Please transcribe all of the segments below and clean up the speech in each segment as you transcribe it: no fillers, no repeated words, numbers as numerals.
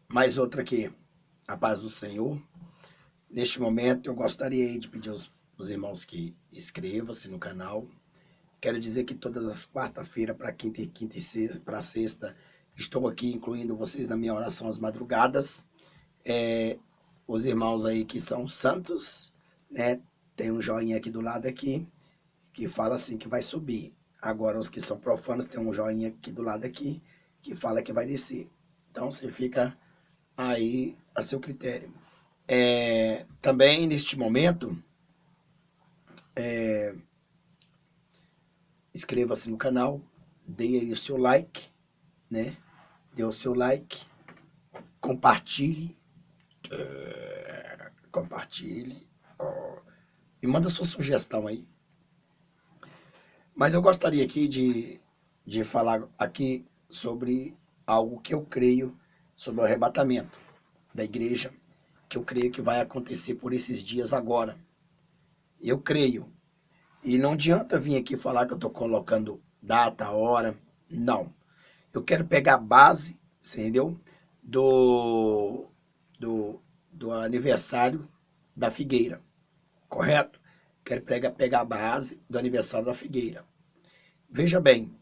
Mais outra aqui, a paz do Senhor. Neste momento eu gostaria aí de pedir aos irmãos que inscrevam-se no canal. Quero dizer que todas as quarta-feiras, para quinta e sexta, para sexta, estou aqui incluindo vocês na minha oração às madrugadas. Os irmãos aí que são santos, né? Tem um joinha aqui do lado aqui, que fala assim que vai subir. Agora os que são profanos tem um joinha aqui do lado aqui, que fala que vai descer. Então você fica aí a seu critério. Também neste momento, inscreva-se no canal, dê aí o seu like, né? Dê o seu like, compartilhe, e manda sua sugestão aí. Mas eu gostaria aqui de falar aqui sobre algo que eu creio sobre o arrebatamento da igreja, que eu creio que vai acontecer por esses dias agora. Eu creio. E não adianta vir aqui falar que eu estou colocando data, hora. Não. Eu quero pegar a base, entendeu? Do aniversário da figueira. Correto? Quero pegar a base do aniversário da figueira. Veja bem,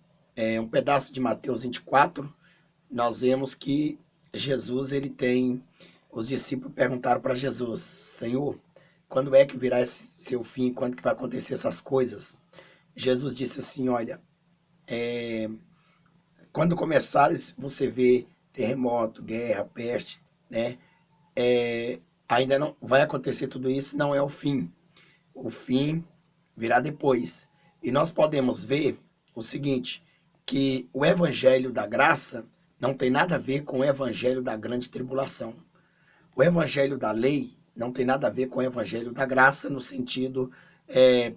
um pedaço de Mateus 24, nós vemos que Jesus, os discípulos perguntaram para Jesus: Senhor, quando é que virá esse seu fim? Quando que vai acontecer essas coisas? Jesus disse assim: olha, quando começares você vê terremoto, guerra, peste, né? Ainda não vai acontecer tudo isso, não é o fim. O fim virá depois. E nós podemos ver o seguinte, que o evangelho da graça não tem nada a ver com o evangelho da grande tribulação. O evangelho da lei não tem nada a ver com o evangelho da graça, no sentido,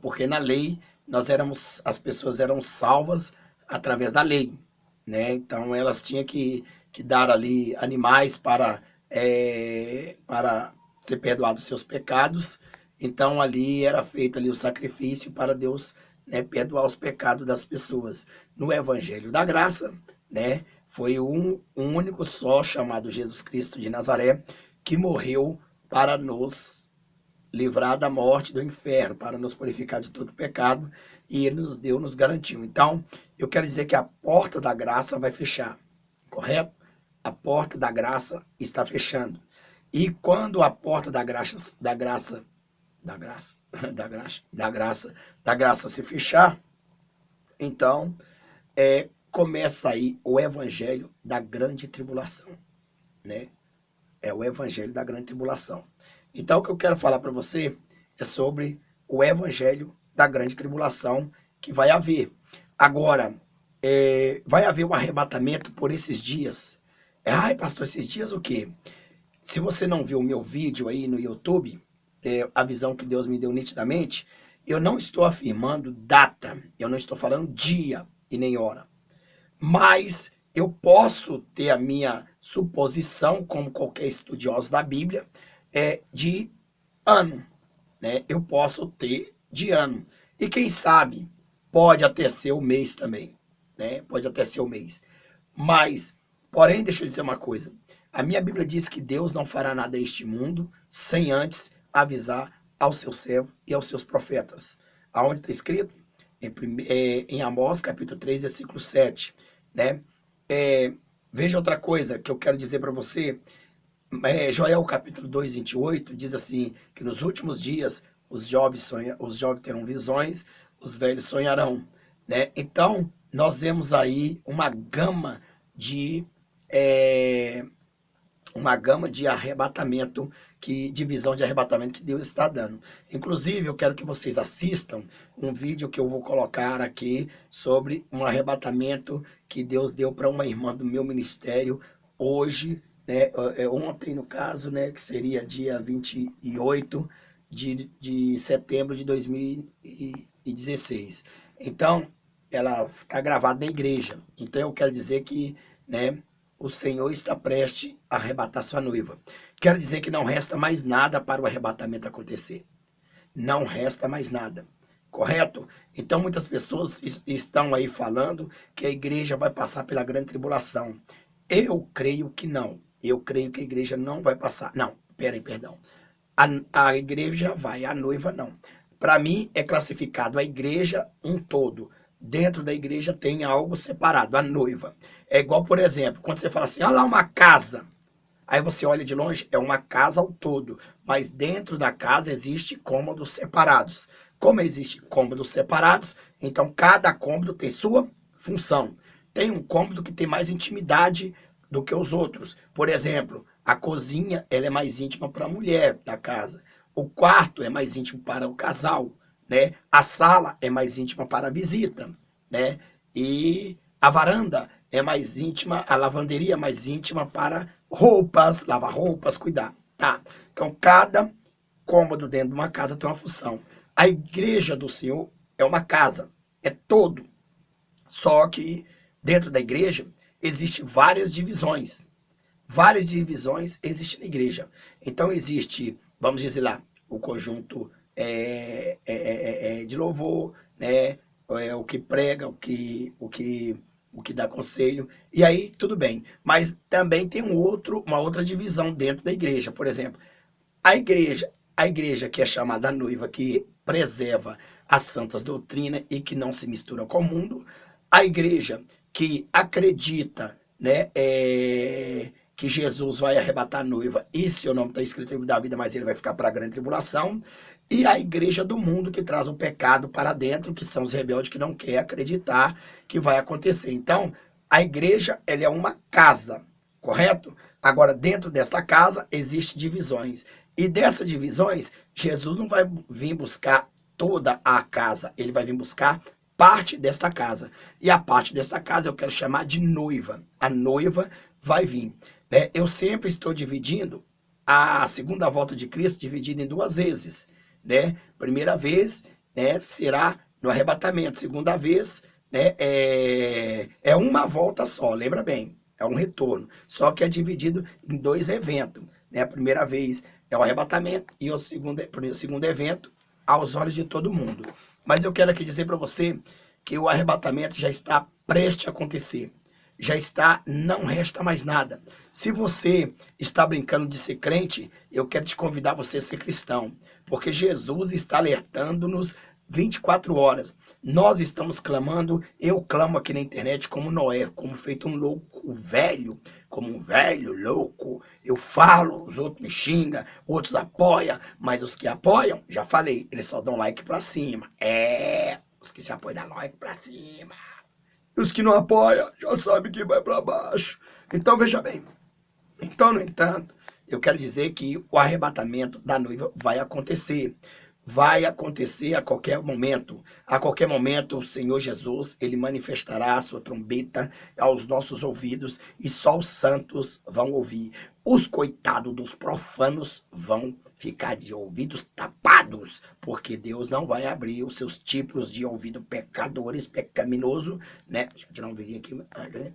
porque na lei as pessoas eram salvas através da lei, né? Então elas tinham que dar ali animais para ser perdoados os seus pecados. Então ali era feito ali o sacrifício para Deus, né, perdoar os pecados das pessoas. No evangelho da graça, né, foi um único só, chamado Jesus Cristo de Nazaré, que morreu para nos livrar da morte, do inferno, para nos purificar de todo pecado, e ele nos garantiu. Então, eu quero dizer que a porta da graça vai fechar, correto? A porta da graça está fechando. E quando a porta da graça se fechar, então começa aí o evangelho da grande tribulação, né? É o evangelho da grande tribulação. Então o que eu quero falar para você é sobre o evangelho da grande tribulação que vai haver. Agora, vai haver um arrebatamento por esses dias. Ai, pastor, esses dias o quê? Se você não viu o meu vídeo aí no YouTube, a visão que Deus me deu nitidamente, eu não estou afirmando data, eu não estou falando dia e nem hora. Mas eu posso ter a minha suposição, como qualquer estudioso da Bíblia, de ano, né? Eu posso ter de ano. E quem sabe, pode até ser o mês também, né? Pode até ser o mês. Mas, porém, deixa eu dizer uma coisa. A minha Bíblia diz que Deus não fará nada a este mundo sem antes avisar ao seu servo e aos seus profetas. Aonde está escrito? Em Amós, capítulo 3, versículo 7, né? Veja outra coisa que eu quero dizer para você. Joel, capítulo 2, 28, diz assim, que nos últimos dias os jovens terão visões, os velhos sonharão, né? Então, nós vemos aí uma gama de arrebatamento, de visão de arrebatamento que Deus está dando. Inclusive, eu quero que vocês assistam um vídeo que eu vou colocar aqui sobre um arrebatamento que Deus deu para uma irmã do meu ministério hoje, né, ontem no caso, né, que seria dia 28 de setembro de 2016. Então, ela está gravada na igreja. Então, eu quero dizer que, né, o Senhor está prestes a arrebatar sua noiva. Quero dizer que não resta mais nada para o arrebatamento acontecer. Não resta mais nada. Correto? Então muitas pessoas estão aí falando que a igreja vai passar pela grande tribulação. Eu creio que não. eu creio que a igreja não vai passar. Não, peraí, perdão. A igreja vai, a noiva não. Para mim, é classificado a igreja um todo. Dentro da igreja tem algo separado, a noiva. É igual, por exemplo, quando você fala assim, olha lá uma casa. Aí você olha de longe, é uma casa ao todo. Mas dentro da casa existe cômodos separados. Como existe cômodos separados, então cada cômodo tem sua função. Tem um cômodo que tem mais intimidade do que os outros. Por exemplo, a cozinha ela é mais íntima para a mulher da casa. O quarto é mais íntimo para o casal, né? A sala é mais íntima para a visita, né? E a varanda é mais íntima, a lavanderia é mais íntima para roupas, lavar roupas, cuidar. Tá. Então, cada cômodo dentro de uma casa tem uma função. A igreja do Senhor é uma casa, é todo. Só que dentro da igreja existem várias divisões. Várias divisões existem na igreja. Então existe, vamos dizer lá, o conjunto de louvor, né? O que prega, o que dá conselho. E aí, tudo bem. Mas também tem uma outra divisão dentro da igreja. Por exemplo, a igreja que é chamada noiva, que preserva as santas doutrinas e que não se mistura com o mundo. A igreja que acredita, né, que Jesus vai arrebatar a noiva e seu nome está escrito no livro da vida, mas ele vai ficar para a grande tribulação. E a igreja do mundo que traz o pecado para dentro, que são os rebeldes que não querem acreditar que vai acontecer. Então, a igreja ela é uma casa, correto? Agora, dentro desta casa, existem divisões. E dessas divisões, Jesus não vai vir buscar toda a casa, ele vai vir buscar parte desta casa. E a parte desta casa eu quero chamar de noiva. A noiva vai vir, né? Eu sempre estou dividindo a segunda volta de Cristo dividida em duas vezes, né? Primeira vez, né, será no arrebatamento. Segunda vez, né, é uma volta só, lembra bem, é um retorno. Só que é dividido em dois eventos, né? A primeira vez é o arrebatamento e o segundo evento aos olhos de todo mundo. Mas eu quero aqui dizer para você que o arrebatamento já está prestes a acontecer. Já está, não resta mais nada. Se você está brincando de ser crente, eu quero te convidar você a ser cristão. Porque Jesus está alertando-nos 24 horas. Nós estamos clamando, eu clamo aqui na internet como Noé, como feito um louco velho, como um velho louco. Eu falo, os outros me xingam, outros apoiam, mas os que apoiam, já falei, eles só dão like pra cima. Os que se apoiam dão like pra cima. E os que não apoiam, já sabem que vai pra baixo. Então, veja bem. Então, no entanto, eu quero dizer que o arrebatamento da noiva vai acontecer. Vai acontecer a qualquer momento. A qualquer momento, o Senhor Jesus, ele manifestará a sua trombeta aos nossos ouvidos e só os santos vão ouvir. Os coitados dos profanos vão ficar de ouvidos tapados, porque Deus não vai abrir os seus tipos de ouvido pecadores, pecaminoso, né? Deixa eu tirar um vidinho aqui.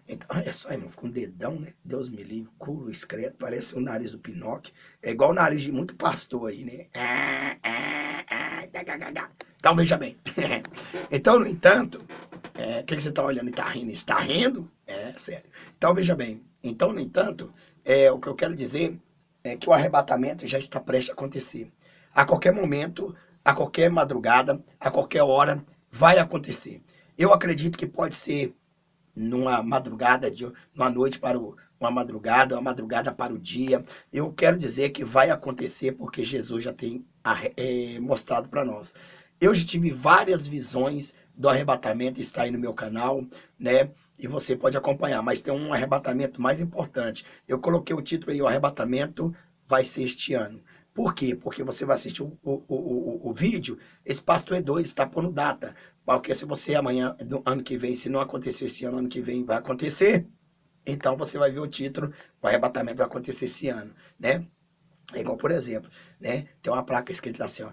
Então, é só, irmão, fica um dedão, né? Deus me livre, curo, excreto, parece o nariz do Pinóquio. É igual o nariz de muito pastor aí, né? Então, veja bem. Então, no entanto, o que você está olhando e está rindo? Está rindo? É, sério. Então, veja bem. Então, no entanto, o que eu quero dizer é que o arrebatamento já está prestes a acontecer. A qualquer momento, a qualquer madrugada, a qualquer hora, vai acontecer. Eu acredito que pode ser numa madrugada, numa noite para uma madrugada para o dia. Eu quero dizer que vai acontecer porque Jesus já tem mostrado para nós. Eu já tive várias visões do arrebatamento, está aí no meu canal, né? E você pode acompanhar, mas tem um arrebatamento mais importante. Eu coloquei o título aí, o arrebatamento vai ser este ano. Por quê? Porque você vai assistir o vídeo, esse pastor é doido, está pondo data. Porque se você amanhã, no ano que vem, se não acontecer esse ano que vem vai acontecer, então você vai ver o título, o arrebatamento vai acontecer esse ano, né? É igual, por exemplo, né? Tem uma placa escrita lá assim, ó,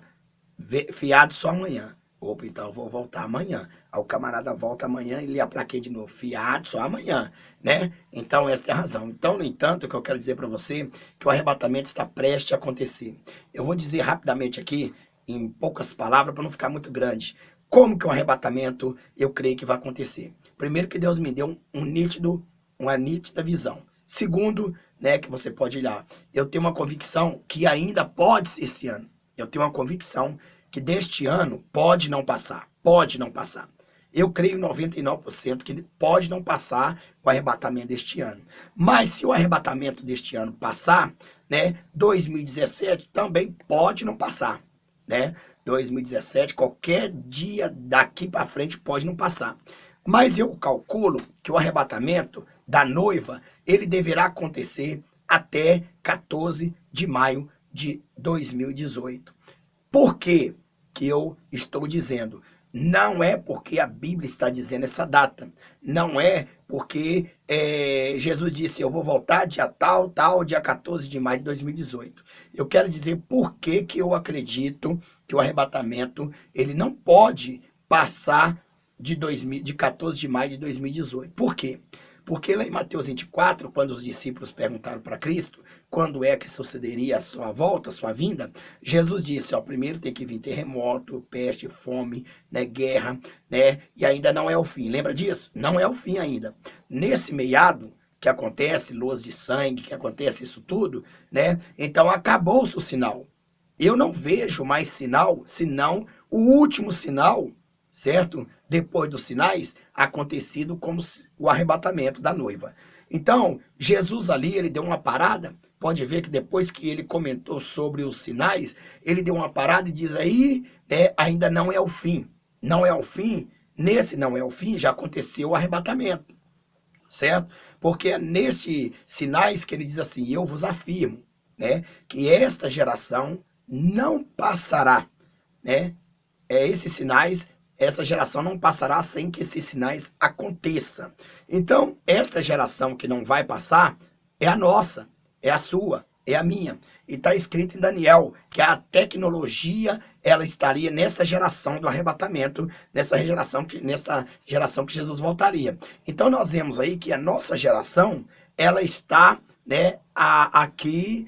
fiado só amanhã. Opa, então eu vou voltar amanhã. Aí o camarada volta amanhã e lê a plaquinha de novo. Fiado só amanhã, né? Então essa é a razão. Então, no entanto, o que eu quero dizer para você que o arrebatamento está prestes a acontecer. Eu vou dizer rapidamente aqui, em poucas palavras, para não ficar muito grande. Como que o arrebatamento eu creio que vai acontecer? Primeiro que Deus me deu um nítido uma nítida visão. Segundo, né, que você pode olhar, eu tenho uma convicção que ainda pode ser esse ano. Eu tenho uma convicção que deste ano pode não passar, pode não passar. Eu creio 99% que ele pode não passar o arrebatamento deste ano. Mas se o arrebatamento deste ano passar, né, 2017 também pode não passar, né? 2017, qualquer dia daqui para frente pode não passar. Mas eu calculo que o arrebatamento da noiva, ele deverá acontecer até 14 de maio de 2018. Por que que eu estou dizendo? Não é porque a Bíblia está dizendo essa data. Não é porque Jesus disse, eu vou voltar dia tal, dia 14 de maio de 2018. Eu quero dizer por que que eu acredito que o arrebatamento ele não pode passar de 14 de maio de 2018. Por quê? Porque lá em Mateus 24, quando os discípulos perguntaram para Cristo quando é que sucederia a sua volta, a sua vinda, Jesus disse, ó, primeiro tem que vir terremoto, peste, fome, né, guerra, né, e ainda não é o fim. Lembra disso? Não é o fim ainda. Nesse meiado que acontece, luas de sangue, que acontece isso tudo, né, então acabou-se o sinal. Eu não vejo mais sinal, senão o último sinal, certo? Depois dos sinais, acontecido como o arrebatamento da noiva. Então, Jesus ali, ele deu uma parada, pode ver que depois que ele comentou sobre os sinais, ele deu uma parada e diz aí, né, ainda não é o fim. Não é o fim, nesse não é o fim, já aconteceu o arrebatamento, certo? Porque é nestes sinais que ele diz assim, eu vos afirmo, né, que esta geração não passará, né? Esses sinais, essa geração não passará sem que esses sinais aconteçam. Então, esta geração que não vai passar é a nossa, é a sua, é a minha. E está escrito em Daniel que a tecnologia ela estaria nesta geração do arrebatamento, nesta geração que Jesus voltaria. Então nós vemos aí que a nossa geração ela está, né, aqui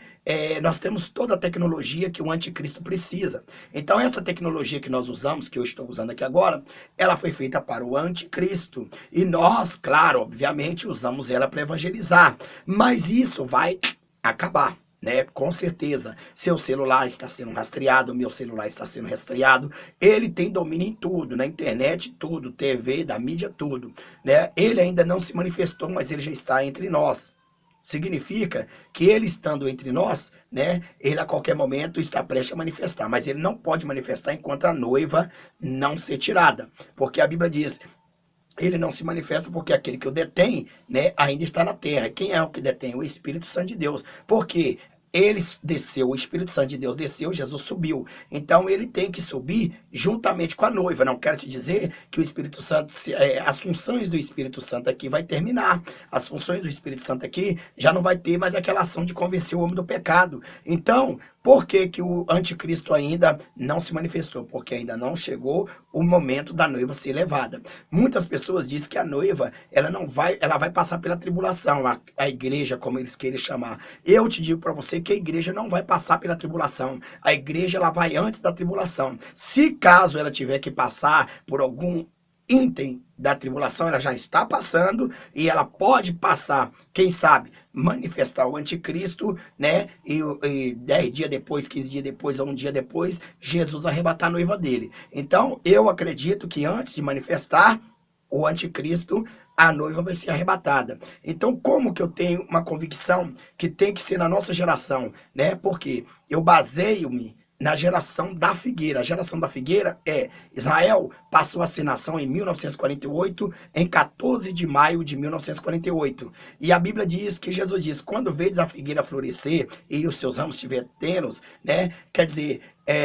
nós temos toda a tecnologia que o anticristo precisa. Então essa tecnologia que nós usamos, que eu estou usando aqui agora, ela foi feita para o anticristo. E nós, claro, obviamente, usamos ela para evangelizar. Mas isso vai acabar, né? Com certeza. Seu celular está sendo rastreado, meu celular está sendo rastreado. Ele tem domínio em tudo, na internet, tudo, TV, da mídia, tudo, né? Ele ainda não se manifestou, mas ele já está entre nós. Significa que ele estando entre nós, né, ele a qualquer momento está prestes a manifestar, mas ele não pode manifestar enquanto a noiva não ser tirada, porque a Bíblia diz, ele não se manifesta porque aquele que o detém, né, ainda está na terra. Quem é o que detém? O Espírito Santo de Deus, porque ele desceu, o Espírito Santo de Deus desceu, Jesus subiu. Então ele tem que subir juntamente com a noiva. Não quero te dizer que o Espírito Santo, as funções do Espírito Santo aqui vai terminar. As funções do Espírito Santo aqui já não vai ter mais aquela ação de convencer o homem do pecado. Então, por que que o anticristo ainda não se manifestou? Porque ainda não chegou o momento da noiva ser levada. Muitas pessoas dizem que a noiva, ela vai passar pela tribulação, a igreja, como eles querem chamar. Eu te digo para você que a igreja não vai passar pela tribulação. A igreja, ela vai antes da tribulação. Se caso ela tiver que passar por algum item da tribulação, ela já está passando e ela pode passar, quem sabe, manifestar o anticristo, né? E 10 dias depois, 15 dias depois, ou um dia depois, Jesus arrebatar a noiva dele. Então, eu acredito que antes de manifestar o anticristo, a noiva vai ser arrebatada. Então, como que eu tenho uma convicção que tem que ser na nossa geração, né? Porque eu baseio-me na geração da figueira. A geração da figueira é Israel passou a ser nação em 1948, em 14 de maio de 1948. E a Bíblia diz que Jesus diz, quando vedes a figueira florescer e os seus ramos estiverem tenos, né? Quer dizer,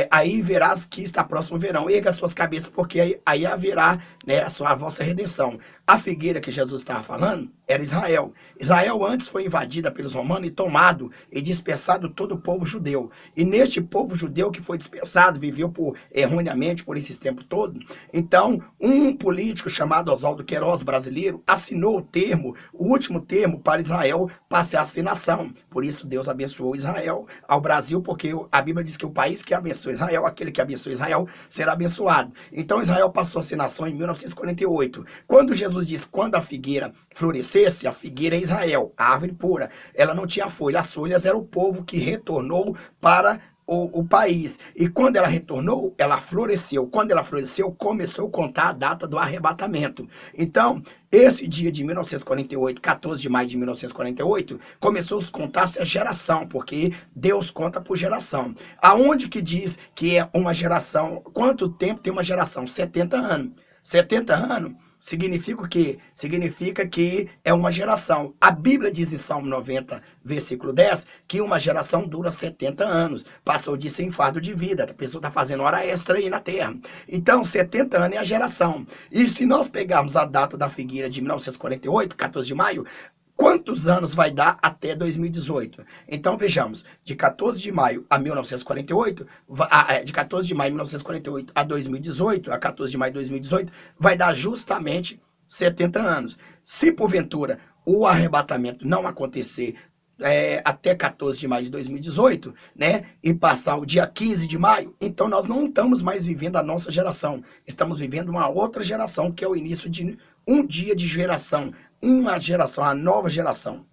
aí verás que está próximo o verão. Erga as suas cabeças, porque aí haverá, né, a vossa redenção. A figueira que Jesus estava falando era Israel. Israel antes foi invadida pelos romanos e tomado e dispersado todo o povo judeu. E neste povo judeu que foi dispersado, viveu erroneamente por esse tempo todo. Então, um político chamado Oswaldo Queiroz, brasileiro, assinou o último termo para Israel passar a ser nação. Por isso Deus abençoou Israel ao Brasil, porque a Bíblia diz que o país que abençoa Israel, aquele que abençoa Israel, será abençoado. Então Israel passou a ser nação em 1948. Quando Jesus diz, quando a figueira florescer, florescesse, a figueira é Israel, a árvore pura, ela não tinha folha, as folhas era o povo que retornou para o país. E quando ela retornou, ela floresceu. Quando ela floresceu, começou a contar a data do arrebatamento. Então, esse dia de 1948, 14 de maio de 1948, começou a contar-se a geração, porque Deus conta por geração. Aonde que diz que é uma geração? Quanto tempo tem uma geração? 70 anos. 70 anos significa o quê? Significa que é uma geração. A Bíblia diz em Salmo 90, versículo 10, que uma geração dura 70 anos. Passou de sem fardo de vida. A pessoa está fazendo hora extra aí na terra. Então, 70 anos é a geração. E se nós pegarmos a data da figueira de 1948, 14 de maio, quantos anos vai dar até 2018? Então, vejamos, de 14 de maio a 1948, de 14 de maio de 1948 a 2018, a 14 de maio de 2018, vai dar justamente 70 anos. Se, porventura, o arrebatamento não acontecer até 14 de maio de 2018, né, e passar o dia 15 de maio, então nós não estamos mais vivendo a nossa geração, estamos vivendo uma outra geração, que é o início de um dia de geração, uma geração, a nova geração.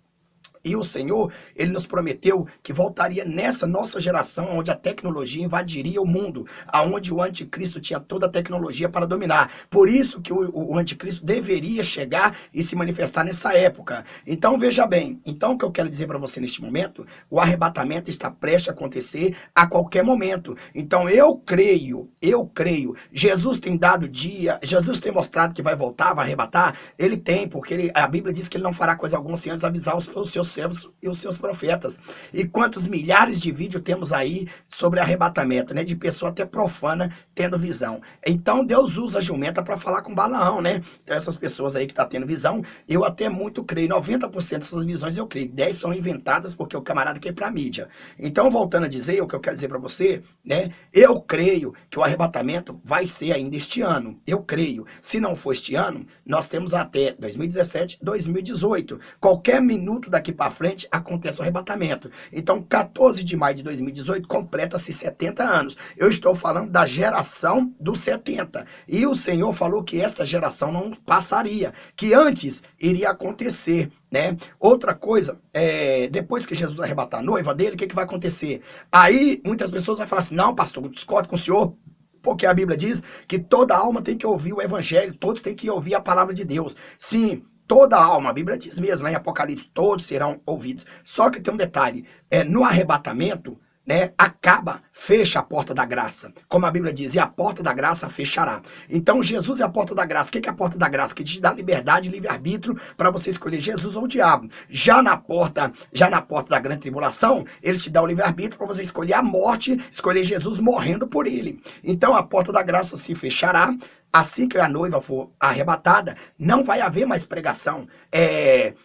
E o Senhor, Ele nos prometeu que voltaria nessa nossa geração, onde a tecnologia invadiria o mundo, aonde o anticristo tinha toda a tecnologia para dominar. Por isso que o anticristo deveria chegar e se manifestar nessa época. Então, veja bem, então o que eu quero dizer para você neste momento, o arrebatamento está prestes a acontecer a qualquer momento. Então, eu creio, Jesus tem dado dia, Jesus tem mostrado que vai voltar, vai arrebatar, Ele tem, porque a Bíblia diz que Ele não fará coisa alguma sem antes avisar os seus servos e os seus profetas. E quantos milhares de vídeos temos aí sobre arrebatamento, né? De pessoa até profana tendo visão. Então Deus usa a jumenta para falar com Balaão, né? Então essas pessoas aí que tá tendo visão, eu até muito creio, 90% dessas visões eu creio, 10 são inventadas porque o camarada quer ir pra mídia. Então, voltando a dizer, o que eu quero dizer para você, né? Eu creio que o arrebatamento vai ser ainda este ano. Eu creio. Se não for este ano, nós temos até 2017, 2018. Qualquer minuto daqui para frente acontece o arrebatamento. Então, 14 de maio de 2018 completa-se 70 anos. Eu estou falando da geração dos 70. E o Senhor falou que esta geração não passaria, que antes iria acontecer, né? Outra coisa, depois que Jesus arrebatar a noiva dele, o que vai acontecer? Aí, muitas pessoas vão falar assim, não, pastor, eu discordo com o senhor, porque a Bíblia diz que toda alma tem que ouvir o evangelho, todos têm que ouvir a palavra de Deus. Sim, toda alma, a Bíblia diz mesmo, lá em Apocalipse, todos serão ouvidos. Só que tem um detalhe, no arrebatamento, né, fecha a porta da graça. Como a Bíblia diz, e a porta da graça fechará. Então Jesus é a porta da graça. O que é a porta da graça? Que te dá liberdade e livre-arbítrio para você escolher Jesus ou o diabo. Já na porta da grande tribulação, ele te dá o livre-arbítrio para você escolher a morte, escolher Jesus morrendo por ele. Então a porta da graça se fechará. Assim que a noiva for arrebatada, não vai haver mais pregação,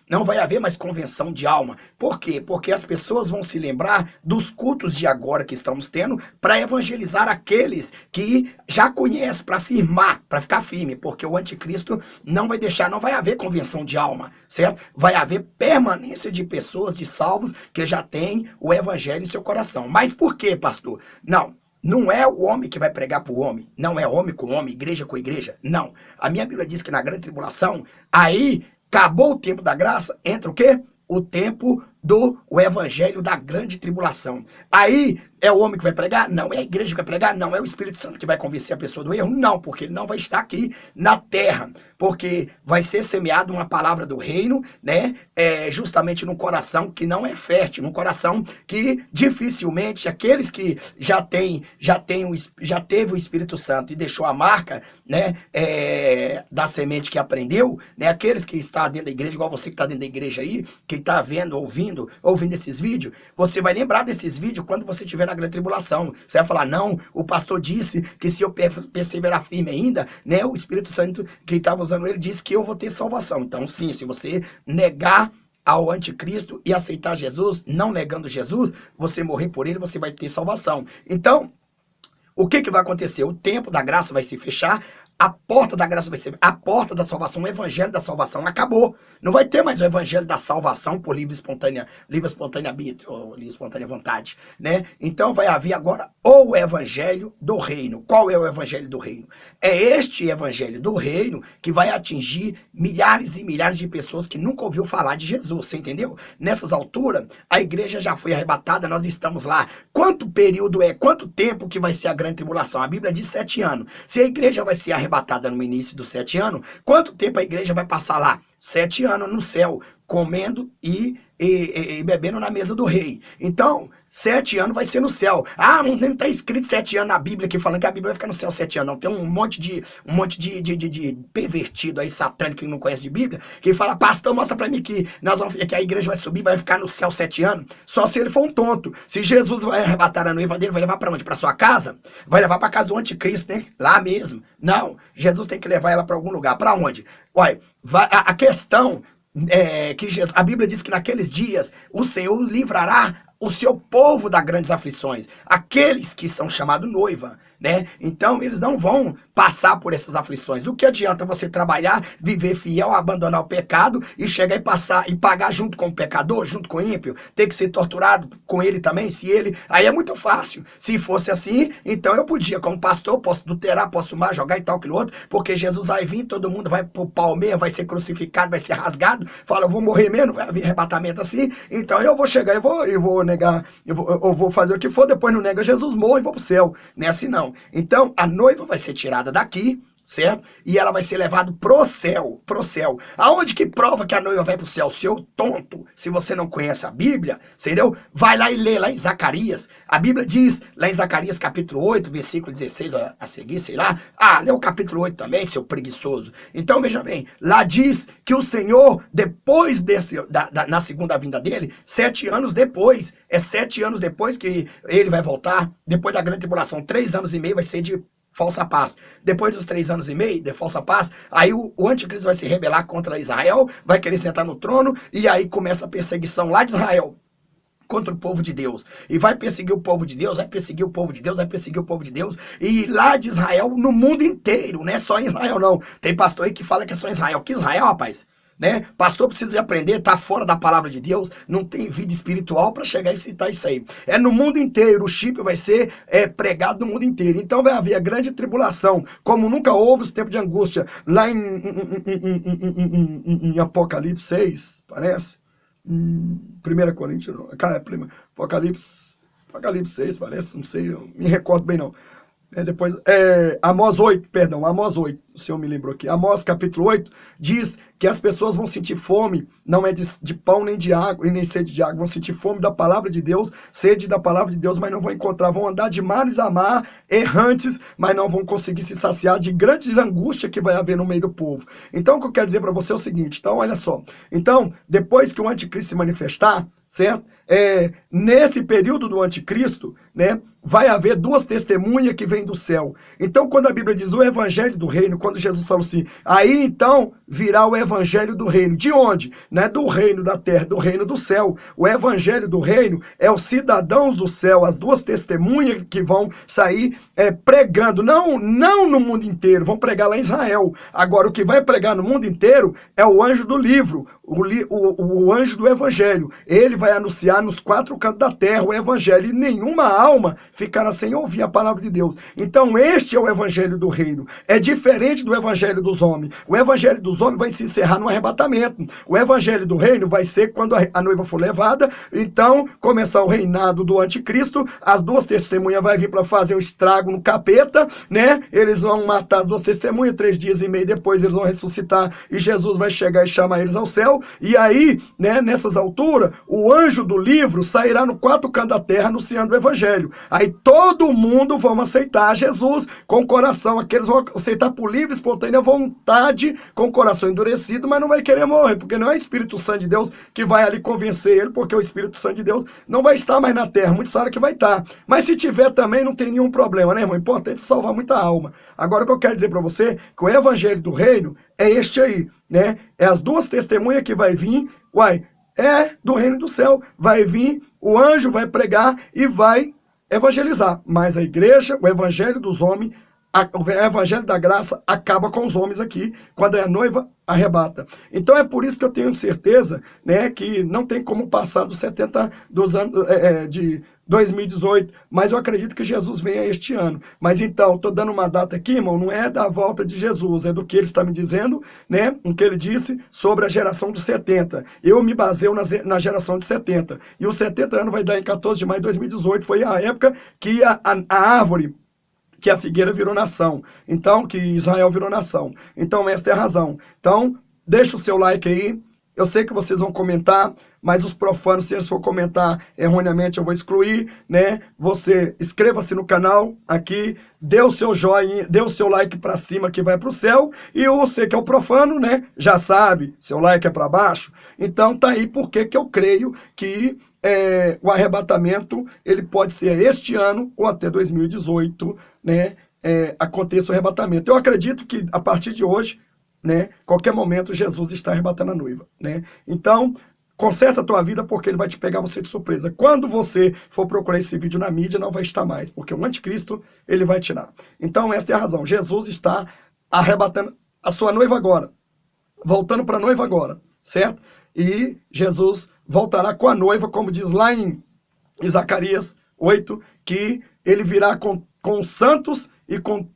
não vai haver mais convenção de alma. Por quê? Porque as pessoas vão se lembrar dos cultos de agora que estamos tendo para evangelizar aqueles que já conhecem, para firmar, para ficar firme, porque o anticristo não vai deixar, não vai haver convenção de alma, certo? Vai haver permanência de pessoas, de salvos, que já têm o evangelho em seu coração. Mas por quê, pastor? Não é o homem que vai pregar para o homem. Não é homem com homem, igreja com igreja. Não. A minha Bíblia diz que na grande tribulação, aí acabou o tempo da graça, entra o quê? O tempo do evangelho da grande tribulação. Aí é o homem que vai pregar? Não. É a igreja que vai pregar? Não. É o Espírito Santo que vai convencer a pessoa do erro? Não, porque ele não vai estar aqui na terra. Porque vai ser semeada uma palavra do reino, né? Justamente num coração que não é fértil, num coração que dificilmente aqueles que já teve o Espírito Santo e deixou a marca, né? Da semente que aprendeu, né? Aqueles que estão dentro da igreja, igual você que está dentro da igreja aí, que está vendo, ouvindo esses vídeos, você vai lembrar desses vídeos quando você estiver na grande tribulação. Você vai falar, não, o pastor disse que se eu perseverar firme ainda, né, o Espírito Santo que estava usando ele disse que eu vou ter salvação. Então sim, se você negar ao anticristo e aceitar Jesus, não negando Jesus, você morrer por ele, você vai ter salvação. Então, o que vai acontecer? O tempo da graça vai se fechar, A porta da graça vai ser, a porta da salvação, o evangelho da salvação acabou. Não vai ter mais o evangelho da salvação por livre espontânea arbítrio, ou livre espontânea vontade, né? Então vai haver agora o evangelho do reino. Qual é o evangelho do reino? É este evangelho do reino que vai atingir milhares e milhares de pessoas que nunca ouviu falar de Jesus, você entendeu? Nessas alturas, a igreja já foi arrebatada, nós estamos lá. Quanto período quanto tempo que vai ser a grande tribulação? A Bíblia diz 7 anos. Se a igreja vai ser arrebatada no início dos 7 anos, quanto tempo a igreja vai passar lá? 7 anos no céu, comendo e bebendo na mesa do rei. Então, 7 anos vai ser no céu. Ah, não está escrito 7 anos na Bíblia aqui falando que a Bíblia vai ficar no céu 7 anos. Não, tem um monte de pervertido aí, satânico, que não conhece de Bíblia, que fala, pastor, mostra pra mim que a igreja vai subir, vai ficar no céu 7 anos. Só se ele for um tonto. Se Jesus vai arrebatar a noiva dele, vai levar pra onde? Pra sua casa? Vai levar pra casa do anticristo, né? Lá mesmo. Não, Jesus tem que levar ela pra algum lugar. Pra onde? Olha, a questão que a Bíblia diz que naqueles dias o Senhor livrará o seu povo das grandes aflições, aqueles que são chamados noiva, né? Então eles não vão passar por essas aflições. Do que adianta você trabalhar, viver fiel, abandonar o pecado e chegar e passar e pagar junto com o pecador, junto com o ímpio, ter que ser torturado com ele também, se ele... Aí é muito fácil. Se fosse assim, então eu podia, como pastor, posso adulterar, posso fumar, jogar e tal, aquilo outro, porque Jesus vai vir, todo mundo vai pro palmeiro, vai ser crucificado, vai ser rasgado, fala, eu vou morrer mesmo, vai haver arrebatamento assim, então eu vou chegar e vou negar, eu vou fazer o que for, depois não nega Jesus, morre e vou pro céu. Não é assim não. Então a noiva vai ser tirada daqui, certo? E ela vai ser levada pro céu, Aonde que prova que a noiva vai pro céu? Seu tonto, se você não conhece a Bíblia, entendeu? Vai lá e lê lá em Zacarias. A Bíblia diz, lá em Zacarias capítulo 8, versículo 16 a seguir, sei lá. Ah, lê o capítulo 8 também, seu preguiçoso. Então, veja bem, lá diz que o Senhor, depois na segunda vinda dele, 7 anos depois, 7 anos depois que ele vai voltar, depois da grande tribulação, 3 anos e meio vai ser de falsa paz. Depois dos 3 anos e meio de falsa paz, aí o anticristo vai se rebelar contra Israel, vai querer sentar no trono, e aí começa a perseguição lá de Israel contra o povo de Deus. E vai perseguir o povo de Deus, vai perseguir o povo de Deus, vai perseguir o povo de Deus, e lá de Israel, no mundo inteiro, não é só em Israel não. Tem pastor aí que fala que é só em Israel. Que Israel, rapaz? Né? Pastor precisa de aprender, tá fora da palavra de Deus, não tem vida espiritual para chegar e citar isso aí. É no mundo inteiro, o chip vai ser pregado no mundo inteiro. Então vai haver a grande tribulação, como nunca houve esse tempo de angústia. Lá em Apocalipse 6, parece? 1 Coríntios, Apocalipse 6, parece, não sei, eu me recordo bem não. Amós 8, o Senhor me lembrou aqui. Amós capítulo 8 diz que as pessoas vão sentir fome, não é de pão nem de água, e nem sede de água, vão sentir fome da palavra de Deus, sede da palavra de Deus, mas não vão encontrar, vão andar de mares a mar, errantes, mas não vão conseguir se saciar de grandes angústias que vai haver no meio do povo. Então o que eu quero dizer para você é o seguinte, então olha só, então depois que o anticristo se manifestar, certo? Nesse período do anticristo, né, vai haver 2 testemunhas que vêm do céu. Então, quando a Bíblia diz o evangelho do reino, quando Jesus falou assim, aí então virá o evangelho do reino. De onde? Não é do reino da terra, do reino do céu. O evangelho do reino é os cidadãos do céu, as 2 testemunhas que vão sair pregando, não no mundo inteiro, vão pregar lá em Israel. Agora, o que vai pregar no mundo inteiro é o anjo do livro, o anjo do evangelho. Ele vai anunciar nos 4 cantos da terra o evangelho, e nenhuma alma ficará sem ouvir a palavra de Deus. Então este é o evangelho do reino. É diferente do evangelho dos homens. O evangelho dos homens vai se encerrar no arrebatamento. O evangelho do reino vai ser quando a noiva for levada, então começar o reinado do anticristo, as 2 testemunhas vai vir para fazer um estrago no capeta, né? Eles vão matar as 2 testemunhas, 3 dias e meio depois eles vão ressuscitar, e Jesus vai chegar e chamar eles ao céu, e aí, né, nessas alturas, o anjo do livro sairá no 4 cantos da terra anunciando o evangelho. Aí todo mundo vão aceitar Jesus com o coração. Aqueles vão aceitar por livre, espontânea vontade, com o coração endurecido, mas não vai querer morrer, porque não é o Espírito Santo de Deus que vai ali convencer ele, porque o Espírito Santo de Deus não vai estar mais na terra. Muitos sabem que vai estar. Mas se tiver também, não tem nenhum problema, né, irmão? O importante é salvar muita alma. Agora, o que eu quero dizer para você, que o evangelho do reino é este aí, né? É as 2 testemunhas que vai vir, do reino do céu. Vai vir, o anjo vai pregar e vai evangelizar. Mas a igreja, o evangelho dos homens, o evangelho da graça acaba com os homens aqui, quando a noiva arrebata. Então é por isso que eu tenho certeza, né, que não tem como passar dos 70 dos anos de 2018, mas eu acredito que Jesus venha este ano. Mas então, estou dando uma data aqui, irmão, não é da volta de Jesus, é do que ele está me dizendo, né, o que ele disse sobre a geração de 70. Eu me baseio na geração de 70. E os 70 anos vai dar em 14 de maio de 2018, foi a época que a árvore, que a figueira virou nação, então, que Israel virou nação. Então, esta é a razão. Então, deixa o seu like aí. Eu sei que vocês vão comentar, mas os profanos, se eles for comentar erroneamente, eu vou excluir, né? Você inscreva-se no canal aqui, dê o seu joinha, dê o seu like para cima que vai para o céu, e você que é o profano, né? Já sabe, seu like é para baixo. Então tá aí porque que eu creio que o arrebatamento ele pode ser este ano ou até 2018, né? Aconteça o arrebatamento. Eu acredito que a partir de hoje, né, qualquer momento Jesus está arrebatando a noiva, né? Então, conserta a tua vida porque ele vai te pegar você de surpresa. Quando você for procurar esse vídeo na mídia, não vai estar mais, porque o anticristo, ele vai tirar. Então, esta é a razão. Jesus está arrebatando a sua noiva agora, voltando para a noiva agora, certo? E Jesus voltará com a noiva, como diz lá em Zacarias 8, que ele virá com os santos e com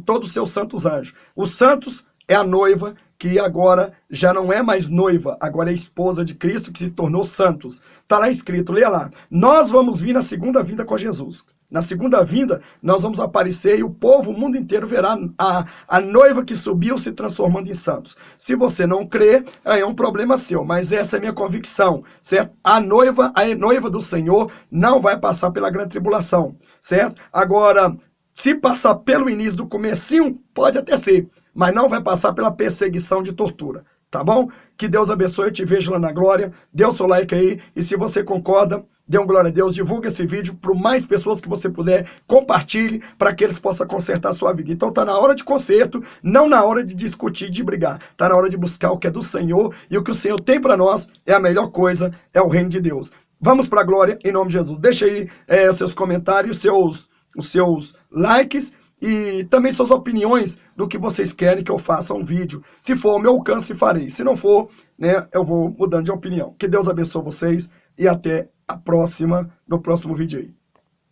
todos os seus santos anjos. Os santos é a noiva, que agora já não é mais noiva, agora é esposa de Cristo, que se tornou santos. Está lá escrito, leia lá. Nós vamos vir na segunda vinda com Jesus. Na segunda vinda, nós vamos aparecer e o povo, o mundo inteiro verá a noiva que subiu se transformando em santos. Se você não crê, é um problema seu, mas essa é a minha convicção, certo? A noiva do Senhor não vai passar pela grande tribulação, certo? Agora, se passar pelo início do comecinho, pode até ser, mas não vai passar pela perseguição de tortura, tá bom? Que Deus abençoe, eu te vejo lá na glória, dê o seu like aí, e se você concorda, dê um glória a Deus, divulgue esse vídeo para mais pessoas que você puder, compartilhe para que eles possam consertar a sua vida. Então tá na hora de conserto, não na hora de discutir, de brigar, tá na hora de buscar o que é do Senhor, e o que o Senhor tem para nós é a melhor coisa, é o reino de Deus. Vamos para a glória, em nome de Jesus. Deixa aí os seus comentários, os seus likes e também suas opiniões do que vocês querem que eu faça um vídeo. Se for ao meu alcance, farei. Se não for, né, eu vou mudando de opinião. Que Deus abençoe vocês e até a próxima, no próximo vídeo aí.